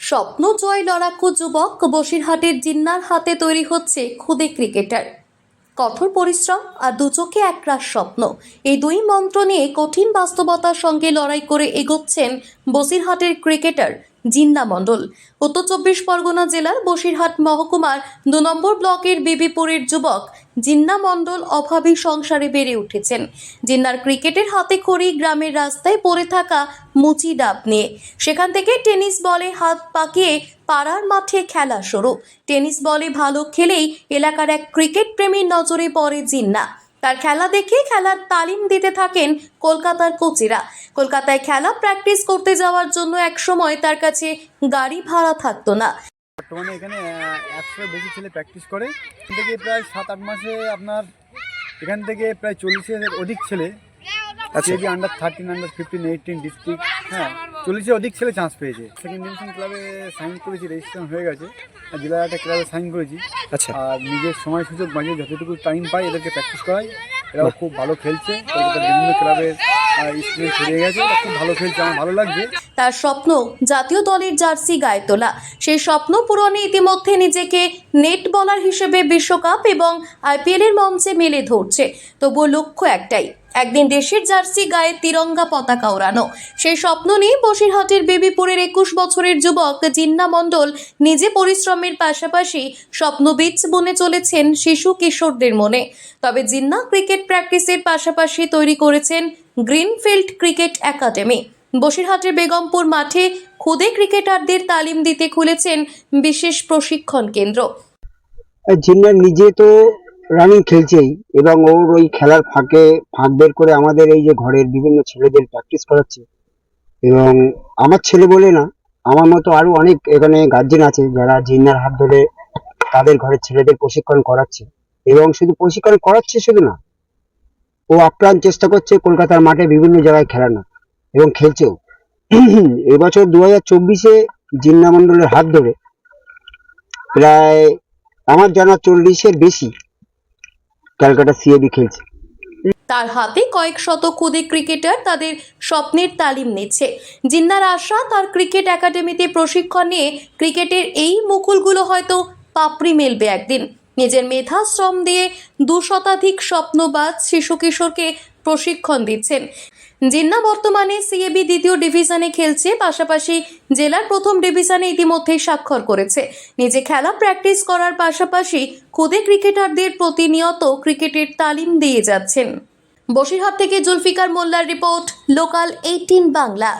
স্বপ্ন জয় লড়াকু যুবক বসিরহাটের জিন্নার হাতে তৈরি হচ্ছে খুদে ক্রিকেটার। কঠোর পরিশ্রম আর দুচোখে একরাশ স্বপ্ন, এই দুই মন্ত্র নিয়ে কঠিন বাস্তবতার সঙ্গে লড়াই করে এগোচ্ছেন বসিরহাটের ক্রিকেটার জিন্না মণ্ডল। উত্তর 24 পরগনা জেলার বসিরহাট মহকুমার 2 নম্বর ব্লকের বিবিপুরের যুবক জিন্না মণ্ডল অভাবী সংসারে বেড়ে উঠেছেন। জিন্নার ক্রিকেটের হাতে খড়ি গ্রামের রাস্তায় পড়ে থাকা মুচি ডাব নিয়ে সেখান থেকে টেনিস বলে হাত পাকিয়ে পাড়ার মাঠে খেলা শুরু। টেনিস বলে ভালো খেলেই এলাকার এক ক্রিকেট প্রেমীর নজরে পড়ে জিন্না। তার খেলা দেখে খেলার তালিম দিতে থাকেন কলকাতার কোচেরা। কলকাতায় খেলা প্র্যাকটিস করতে যাওয়ার জন্য একসময় তার কাছে গাড়ি ভাড়া থাকতো না। বর্তমানে এখানে 100 বেশি ছেলে প্র্যাকটিস করে। এখান থেকে প্রায় 7-8 মাসে আপনার এখান থেকে প্রায় 40-এর অধিক ছেলে কেবি আন্ডার 13, আন্ডার 15, 18 ডিস্ট্রিক্ট, 40-এর অধিক ছেলে চান্স পেয়েছে। সেকেন্ড ডিভিশন ক্লাবে সাইন করেছি, রেজিস্ট্রেশন হয়ে গেছে, জেলার একটা ক্লাবে সাইন করেছি। আচ্ছা, আর নিজের সময় সুযোগ বাঁচিয়ে যতটুকু টাইম পাই এদেরকে প্র্যাকটিস করাই। এরাও খুব ভালো খেলছে, কলকাতার বিভিন্ন ক্লাবের স্টুডেন্ট ছড়িয়ে গেছে, খুব ভালো খেলছে, আমার ভালো লাগছে। তার স্বপ্ন জাতীয় দলের জার্সি গায়ে তোলা। সেই স্বপ্ন পূরণে ইতিমধ্যে নিজেকে নেট বলার হিসেবে বিশ্বকাপ এবং IPL এর মঞ্চে মেলে ধরছে। তবুও লক্ষ্য একটাই, একদিন দেশের জার্সি গায়ে তিরঙ্গা পতাকা ওড়ানো। সেই স্বপ্ন নিয়ে বসিরহাটের বিবিপুরের 21 বছরের যুবক জিন্না মণ্ডল নিজে পরিশ্রমের পাশাপাশি স্বপ্ন বীজ বুনে চলেছেন শিশু কিশোরদের মনে। তবে জিন্না ক্রিকেট প্র্যাকটিসের পাশাপাশি তৈরি করেছেন গ্রিনফিল্ড ক্রিকেট একাডেমি। বসিরহাটের বেগমপুর মাঠে খুদে ক্রিকেটারদের তালিম দিতে খুলেছেন বিশেষ প্রশিক্ষণ কেন্দ্র। জিন্না নিজে তো রানিং খেলছেই এবং ওর ওই খেলার ফাঁক বের করে আমাদের এই যে ঘরের বিভিন্ন ছেলেদের প্র্যাকটিস করাচ্ছে। এবং আমার ছেলে বলে না, আমার মতো আরো অনেক এখানে গার্জেন আছে যারা জিন্নার হাত ধরে তাদের ঘরের ছেলেদের প্রশিক্ষণ করাচ্ছে। এবং শুধু প্রশিক্ষণ করাচ্ছে শুধু না, ও আপ্রাণ চেষ্টা করছে কলকাতার মাঠে বিভিন্ন জায়গায় খেলানো এবং খেলছেও। এবছর 2024-এ জিন্না মণ্ডলের হাত ধরে প্রায় আমার জানা 40-এর বেশি ক্যালকাটা CAB খেলছে। তার হাতে কয়েক শত খুদে ক্রিকেটার তাদের স্বপ্নের তালিম নিচ্ছে। জিন্নার আশা, তার ক্রিকেট একাডেমিতে প্রশিক্ষণ নিয়ে ক্রিকেটের এই মুকুলগুলো হয়তো পাপড়ি মেলবে একদিন। নিজের মেধা শ্রম দিয়ে 2 শতাধিক স্বপ্নবাজ শিশু কিশোরকে প্রশিক্ষণ দিচ্ছেন। জিন্না বর্তমানে CAB 2য় ডিভিশনে খেলছে, পাশাপাশি জেলার 1ম ডিভিশনে ইতিমধ্যেই স্বাক্ষর করেছে। নিজে খেলা প্র্যাকটিস করার পাশাপাশি খুদে ক্রিকেটারদের প্রতিনিয়ত ক্রিকেটের তালিম দিয়ে যাচ্ছেন। বসিরহাট থেকে জুলফিকার মোল্লার রিপোর্ট, লোকাল 18 বাংলা।